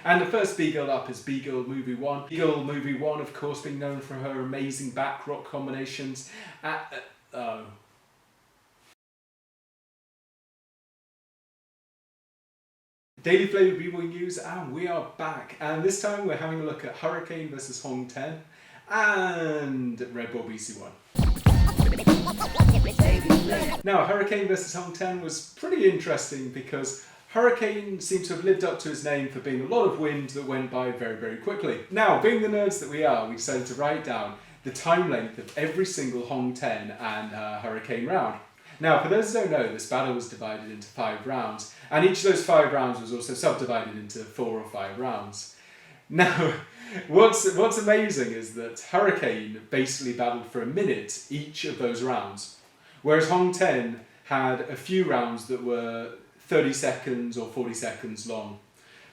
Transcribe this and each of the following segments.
And the first B-girl up is B-girl Movie 1. B-girl Movie 1, of course, being known for her amazing back rock combinations. Daily Flava Breaking news, and we are back. And this time we're having a look at Hurricane versus Hong 10 and Red Bull BC1. Now, Hurricane versus Hong 10 was pretty interesting because Hurricane seemed to have lived up to his name for being a lot of wind that went by very, very quickly. Now, being the nerds that we are, we decided to write down the time length of every single Hong 10 and Hurricane round. Now, for those who don't know, this battle was divided into 5 rounds, and each of those 5 rounds was also subdivided into 4 or 5 rounds. Now, what's amazing is that Hurricane basically battled for a minute each of those rounds, whereas Hong 10 had a few rounds that were 30 seconds or 40 seconds long.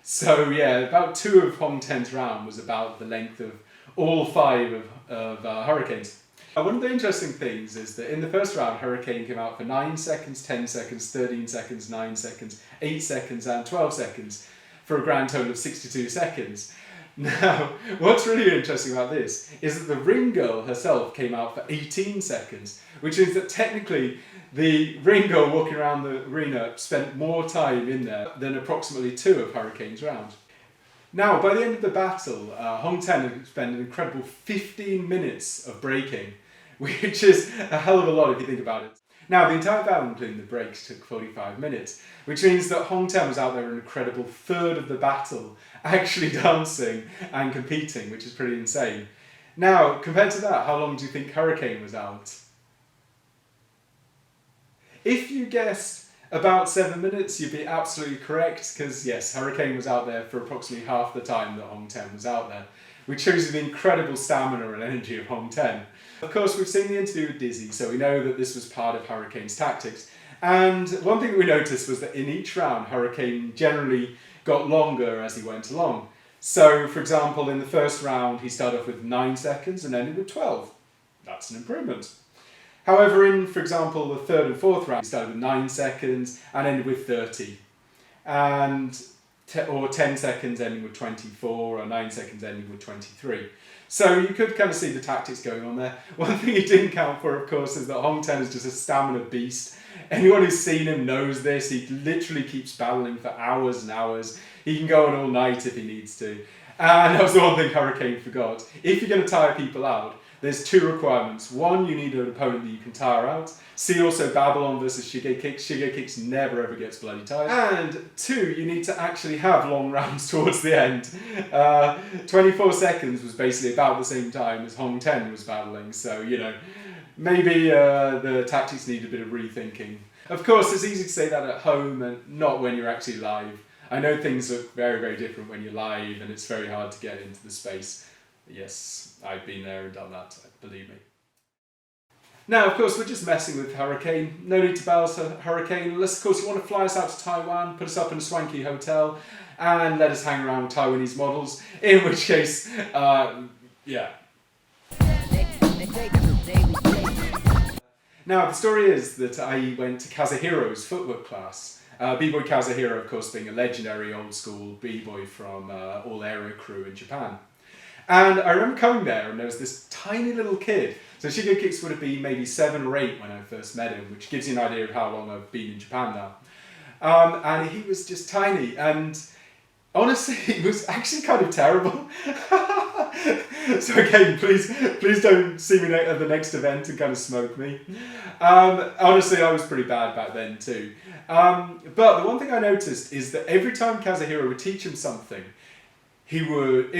So yeah, about 2 of Hong 10's round was about the length of all 5 of Hurricane's. One of the interesting things is that in the first round, Hurricane came out for 9 seconds, 10 seconds, 13 seconds, 9 seconds, 8 seconds and 12 seconds for a grand total of 62 seconds. Now, what's really interesting about this is that the ring girl herself came out for 18 seconds, which means that technically the ring girl walking around the arena spent more time in there than approximately 2 of Hurricane's rounds. Now, by the end of the battle, Hong 10 had spent an incredible 15 minutes of breaking, which is a hell of a lot if you think about it. Now, the entire battle, including the breaks, took 45 minutes, which means that Hong 10 was out there an incredible third of the battle, actually dancing and competing, which is pretty insane. Now, compared to that, how long do you think Hurricane was out? If you guessed about 7 minutes, you'd be absolutely correct, because yes, Hurricane was out there for approximately half the time that Hong 10 was out there, which shows you the incredible stamina and energy of Hong 10. Of course, we've seen the interview with Dizzy, so we know that this was part of Hurricane's tactics. And one thing that we noticed was that in each round, Hurricane generally got longer as he went along. So, for example, in the first round, he started off with 9 seconds and ended with 12. That's an improvement. However, in, for example, the third and fourth round, he started with 9 seconds and ended with 30. Or 10 seconds ending with 24, or 9 seconds ending with 23. So you could kind of see the tactics going on there. One thing he didn't count for, of course, is that Hong 10 is just a stamina beast. Anyone who's seen him knows this. He literally keeps battling for hours and hours. He can go on all night if he needs to. And that was the one thing Hurricane forgot. If you're going to tire people out, there's 2 requirements. 1, you need an opponent that you can tire out. See also Babylon versus Shigekicks. Shigekicks never ever gets bloody tired. And 2, you need to actually have long rounds towards the end. 24 seconds was basically about the same time as Hong 10 was battling. So, you know, maybe the tactics need a bit of rethinking. Of course, it's easy to say that at home and not when you're actually live. I know things look very, very different when you're live and it's very hard to get into the space. Yes, I've been there and done that, believe me. Now, of course, we're just messing with Hurricane. No need to battle Hurricane unless, of course, you want to fly us out to Taiwan, put us up in a swanky hotel, and let us hang around with Taiwanese models, in which case, yeah. Now, the story is that I went to Kazuhiro's footwork class. Bboy Kazuhiro, of course, being a legendary old-school B-boy from All Area Crew in Japan. And I remember coming there and there was this tiny little kid. So Shigekicks would have been maybe 7 or 8 when I first met him, which gives you an idea of how long I've been in Japan now. And he was just tiny, and honestly, he was actually kind of terrible. So again, please don't see me at the next event and kind of smoke me. Honestly, I was pretty bad back then too. But the one thing I noticed is that every time Kazuhiro would teach him something, he would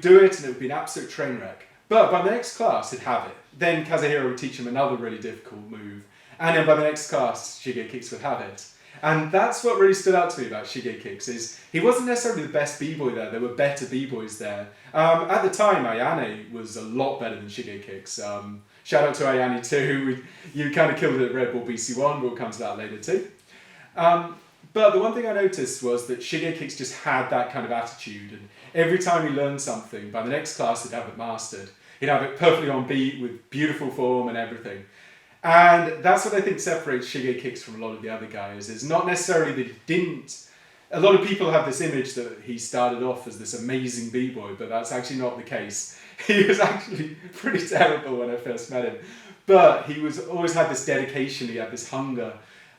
do it and it would be an absolute train wreck. But by the next class, he'd have it. Then Kazuhiro would teach him another really difficult move. And then by the next class, Shigekicks would have it. And that's what really stood out to me about Shigekicks, is he wasn't necessarily the best b-boy there. There were better b-boys there. At the time, Ayane was a lot better than Shigekicks. Shout out to Ayane too. You kind of killed it at Red Bull BC1. We'll come to that later too. But the one thing I noticed was that Shigekicks just had that kind of attitude, and every time he learned something, by the next class he'd have it mastered. He'd have it perfectly on beat with beautiful form and everything. And that's what I think separates Shigekicks from a lot of the other guys, is not necessarily that he didn't A lot of people have this image that he started off as this amazing b-boy, but that's actually not the case. He was actually pretty terrible when I first met him. But he always had this dedication, he had this hunger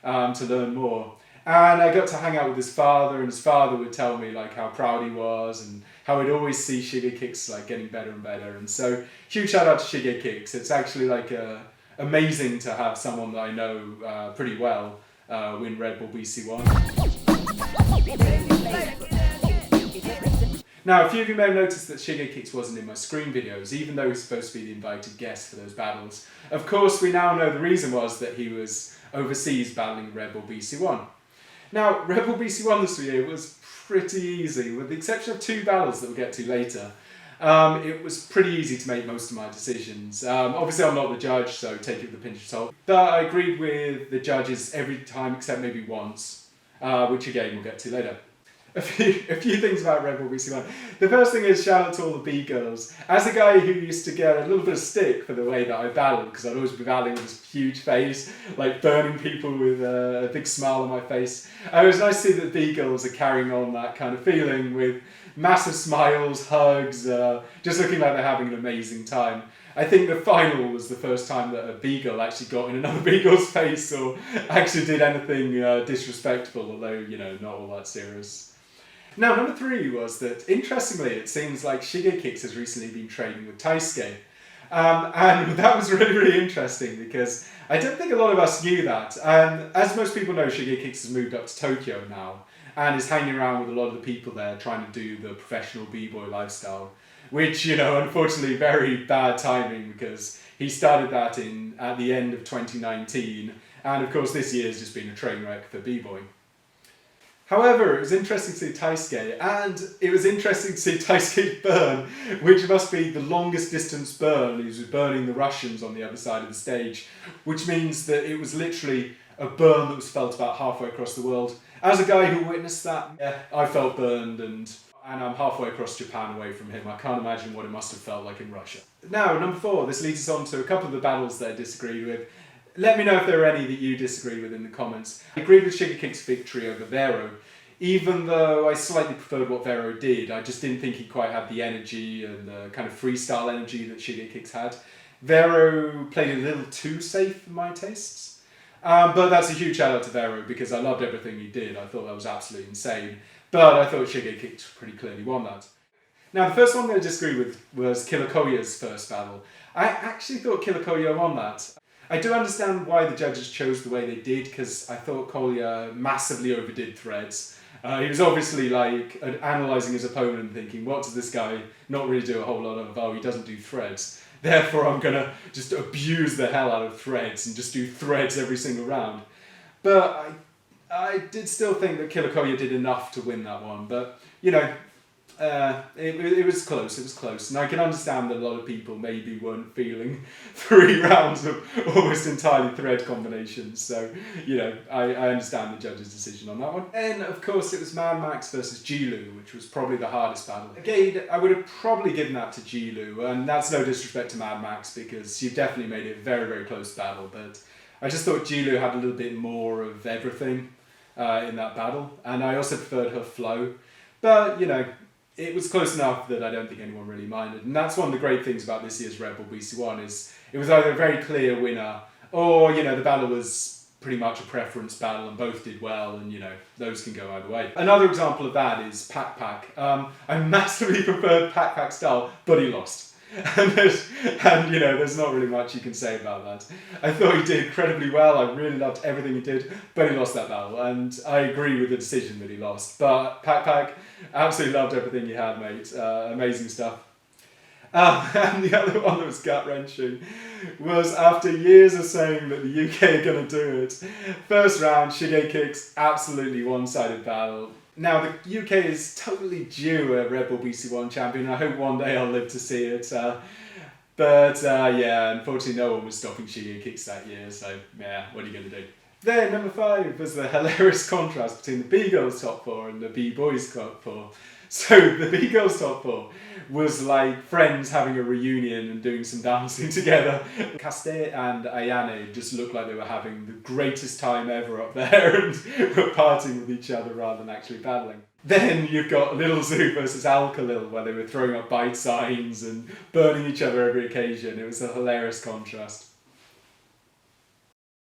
to learn more. And I got to hang out with his father, and his father would tell me like how proud he was and how he'd always see Shigekicks like getting better and better. And so huge shout out to Shigekicks. It's actually like amazing to have someone that I know pretty well win Red Bull BC1. Now, a few of you may have noticed that Shigekicks wasn't in my screen videos, even though he's supposed to be the invited guest for those battles. Of course, we now know the reason was that he was overseas battling Red Bull BC1. Now, Red Bull BC1 this year was pretty easy, with the exception of 2 battles that we'll get to later. It was pretty easy to make most of my decisions. Obviously, I'm not the judge, so take it with a pinch of salt. But I agreed with the judges every time except maybe once, which again we'll get to later. A few things about Red Bull BC1. The first thing is shout out to all the B girls. As a guy who used to get a little bit of stick for the way that I battled, because I'd always be battling with this huge face, like burning people with a big smile on my face. It was nice to see that the B girls are carrying on that kind of feeling with massive smiles, hugs, just looking like they're having an amazing time. I think the final was the first time that a B-girl actually got in another B-girl's face or actually did anything disrespectful, although, you know, not all that serious. Now, number 3 was that, interestingly, it seems like Shigekicks has recently been training with Taisuke. And that was really, really interesting because I don't think a lot of us knew that. And as most people know, Shigekicks has moved up to Tokyo now and is hanging around with a lot of the people there trying to do the professional b-boy lifestyle. Which, you know, unfortunately very bad timing because he started that at the end of 2019. And of course this year has just been a train wreck for b-boy. However, it was interesting to see Taisuke, and it was interesting to see Taisuke burn, which must be the longest distance burn. He was burning the Russians on the other side of the stage, which means that it was literally a burn that was felt about halfway across the world. As a guy who witnessed that, yeah, I felt burned, and I'm halfway across Japan away from him. I can't imagine what it must have felt like in Russia. Now, number 4, this leads us on to a couple of the battles that I disagreed with. Let me know if there are any that you disagree with in the comments. I agreed with Shigekicks' victory over Vero, even though I slightly preferred what Vero did. I just didn't think he quite had the energy and the kind of freestyle energy that Shigekicks had. Vero played a little too safe for my tastes. But that's a huge shout out to Vero because I loved everything he did. I thought that was absolutely insane. But I thought Shigekicks pretty clearly won that. Now, the first one that I disagreed with was Killer Kolya's first battle. I actually thought Killer Kolya won that. I do understand why the judges chose the way they did, because I thought Kolya massively overdid threads. He was obviously like analysing his opponent, thinking, what does this guy not really do a whole lot of? Oh, he doesn't do threads. Therefore, I'm going to just abuse the hell out of threads and just do threads every single round. But I did still think that Killer Kolya did enough to win that one. But, you know, it was close, it was close. And I can understand that a lot of people maybe weren't feeling 3 rounds of almost entirely thread combinations. So, you know, I understand the judge's decision on that one. And, of course, it was Mad Max versus Jilu, which was probably the hardest battle. Again, I would have probably given that to Jilu, and that's no disrespect to Mad Max, because you've definitely made it a very, very close battle. But I just thought Jilu had a little bit more of everything in that battle, and I also preferred her flow. But, you know, it was close enough that I don't think anyone really minded. And that's one of the great things about this year's Red Bull BC1 is it was either a very clear winner or, you know, the battle was pretty much a preference battle and both did well, and, you know, those can go either way. Another example of that is Pak Pak. I massively preferred Pak Pak's style, but he lost. And you know, there's not really much you can say about that. I thought he did incredibly well. I really loved everything he did, but he lost that battle, and I agree with the decision that he lost. But Pak Pak, absolutely loved everything you had, mate. Amazing stuff. And the other one that was gut-wrenching was after years of saying that the UK are going to do it. First round, Shigekicks, absolutely one-sided battle. Now, the UK is totally due a Red Bull BC1 champion. I hope one day I'll live to see it. Yeah, unfortunately no one was stopping Shigekicks that year, so yeah, what are you going to do? Then, number 5 was the hilarious contrast between the B-girls top 4 and the B-boys top 4. So the B-Girls Top 4 was like friends having a reunion and doing some dancing together. Caste and Ayane just looked like they were having the greatest time ever up there and were partying with each other rather than actually battling. Then you've got Little Zoo versus Al Khalil, where they were throwing up bite signs and burning each other every occasion. It was a hilarious contrast.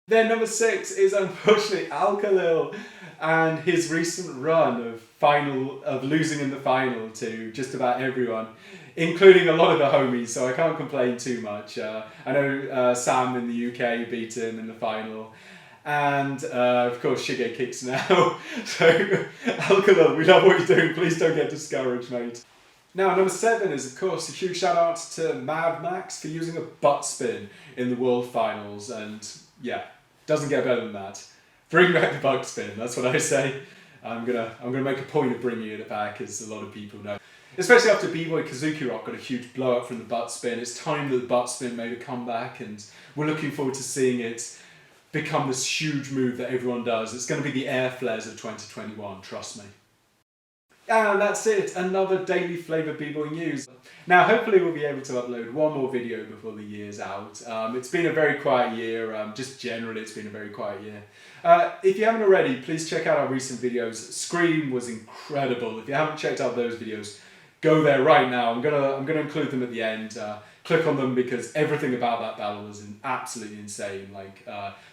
Then number 6 is unfortunately Al Khalil and his recent run of losing in the final to just about everyone, including a lot of the homies, so I can't complain too much. I know Sam in the UK beat him in the final, and of course Shige kicks now. So Al Khalil, we love what you're doing, please don't get discouraged, mate. Now, number 7 is, of course, a huge shout out to Mad Max for using a butt spin in the World Finals, and yeah, doesn't get better than that. Bring back the butt spin, that's what I say. I'm gonna make a point of bringing it back, as a lot of people know. Especially after Bboy Kazuki Rock got a huge blow up from the butt spin. It's time that the butt spin made a comeback, and we're looking forward to seeing it become this huge move that everyone does. It's going to be the air flares of 2021, trust me. And that's it, another Daily Flava B-Boy news. Now hopefully we'll be able to upload one more video before the year's out. It's been a very quiet year, just generally it's been a very quiet year. If you haven't already, please check out our recent videos. Scream was incredible. If you haven't checked out those videos, go there right now. I'm gonna include them at the end. Click on them because everything about that battle was absolutely insane. Like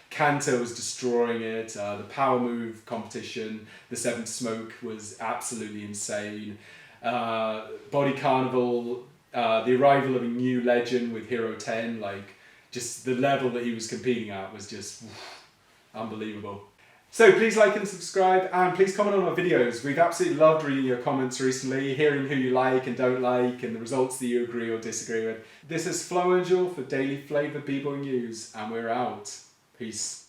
Kanto was destroying it. The power move competition, the Seventh Smoke was absolutely insane. Body Carnival, the arrival of a new legend with Hero 10, like just the level that he was competing at was just unbelievable. So please like and subscribe, and please comment on our videos. We've absolutely loved reading your comments recently, hearing who you like and don't like, and the results that you agree or disagree with. This is Flo Angel for Daily Flava B-Boy News, and we're out. Peace.